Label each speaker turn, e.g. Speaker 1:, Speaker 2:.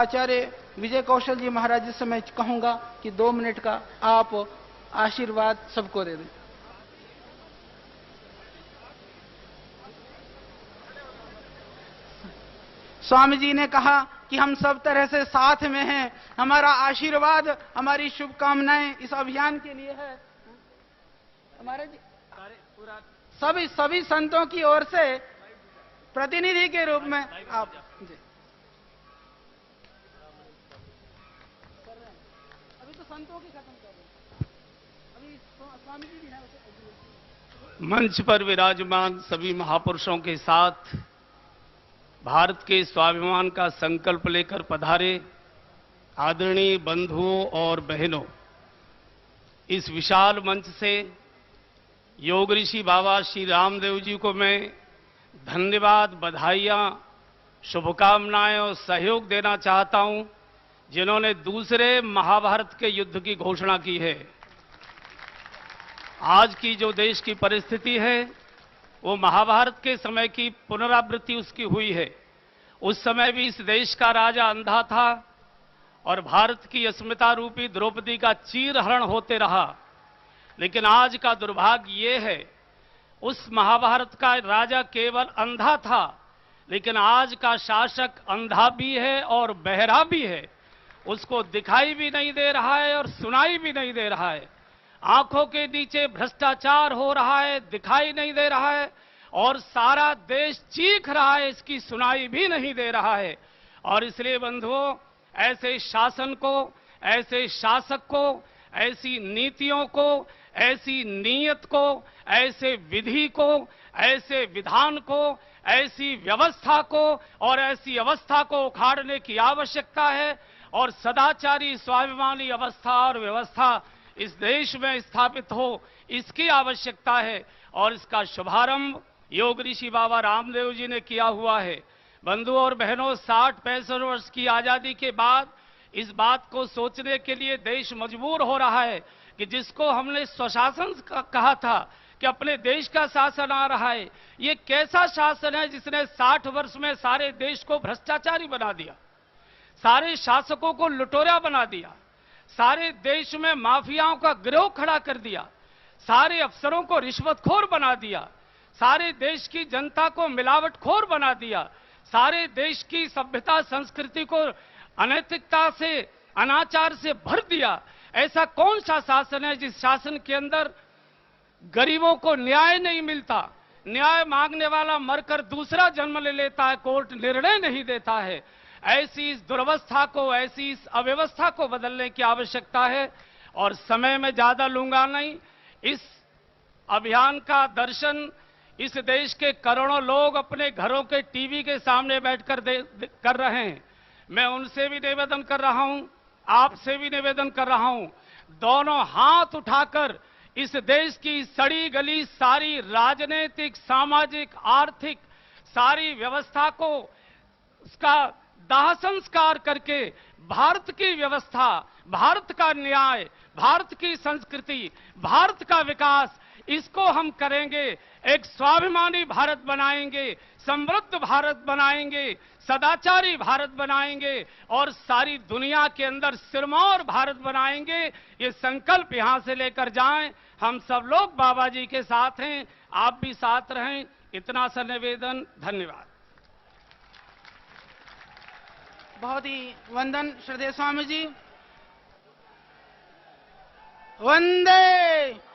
Speaker 1: आचार्य विजय कौशल जी महाराज से मैं कहूंगा कि 2 मिनट का आप आशीर्वाद सबको दे दें। स्वामी जी ने कहा कि हम सब तरह से साथ में हैं, हमारा आशीर्वाद, हमारी शुभकामनाएं इस अभियान के लिए है। हमारे सभी संतों की ओर से प्रतिनिधि के रूप में आप जी। अभी तो संतों की खत्म कर रहे हैं, अभी स्वामी जी भी हैं।
Speaker 2: मंच पर विराजमान सभी महापुरुषों के साथ भारत के स्वाभिमान का संकल्प लेकर पधारे आदरणीय बंधुओं और बहनों, इस विशाल मंच से योग ऋषि बाबा श्री रामदेव जी को मैं धन्यवाद, बधाइयां, शुभकामनाएं और सहयोग देना चाहता हूं, जिन्होंने दूसरे महाभारत के युद्ध की घोषणा की है। आज की जो देश की परिस्थिति है वो महाभारत के समय की पुनरावृत्ति उसकी हुई है। उस समय भी इस देश का राजा अंधा था और भारत की अस्मिता रूपी द्रौपदी का चीरहरण होते रहा। लेकिन आज का दुर्भाग्य ये है, उस महाभारत का राजा केवल अंधा था, लेकिन आज का शासक अंधा भी है और बहरा भी है। उसको दिखाई भी नहीं दे रहा है और सुनाई भी नहीं दे रहा है। आंखों के नीचे भ्रष्टाचार हो रहा है, दिखाई नहीं दे रहा है, और सारा देश चीख रहा है, इसकी सुनाई भी नहीं दे रहा है। और इसलिए बंधुओं, ऐसे शासन को, ऐसे शासक को, ऐसी नीतियों को, ऐसी नीयत को, ऐसे विधि को, ऐसे विधान को, ऐसी व्यवस्था को और ऐसी अवस्था को उखाड़ने की आवश्यकता है। और सदाचारी स्वाभिमानी अवस्था और व्यवस्था इस देश में स्थापित हो, इसकी आवश्यकता है। और इसका शुभारंभ योग ऋषि बाबा रामदेव जी ने किया हुआ है। बंधुओं और बहनों, 60-65 वर्ष की आजादी के बाद इस बात को सोचने के लिए देश मजबूर हो रहा है कि जिसको हमने स्वशासन कहा था कि अपने देश का शासन आ रहा है, ये कैसा शासन है जिसने 60 वर्ष में सारे देश को भ्रष्टाचारी बना दिया, सारे शासकों को लुटेरा बना दिया, सारे देश में माफियाओं का गिरोह खड़ा कर दिया, सारे अफसरों को रिश्वतखोर बना दिया, सारे देश की जनता को मिलावटखोर बना दिया, सारे देश की सभ्यता संस्कृति को अनैतिकता से, अनाचार से भर दिया। ऐसा कौन सा शासन है जिस शासन के अंदर गरीबों को न्याय नहीं मिलता, न्याय मांगने वाला मरकर दूसरा जन्म ले लेता है, कोर्ट निर्णय नहीं देता है। ऐसी इस दुर्वस्था को, ऐसी इस अव्यवस्था को बदलने की आवश्यकता है। और समय में ज्यादा लूंगा नहीं, इस अभियान का दर्शन इस देश के करोड़ों लोग अपने घरों के टीवी के सामने बैठकर कर रहे हैं। मैं उनसे भी निवेदन कर रहा हूं, आपसे भी निवेदन कर रहा हूं, दोनों हाथ उठाकर इस देश की सड़ी गली सारी राजनीतिक, सामाजिक, आर्थिक सारी व्यवस्था को, उसका दाह संस्कार करके भारत की व्यवस्था, भारत का न्याय, भारत की संस्कृति, भारत का विकास, इसको हम करेंगे। एक स्वाभिमानी भारत बनाएंगे, समृद्ध भारत बनाएंगे, सदाचारी भारत बनाएंगे और सारी दुनिया के अंदर सिरमौर भारत बनाएंगे। ये संकल्प यहां से लेकर जाएं। हम सब लोग बाबा जी के साथ हैं, आप भी साथ रहें। इतना सा निवेदन। धन्यवाद।
Speaker 1: बहुत ही वंदन श्रद्धेय स्वामी जी। वंदे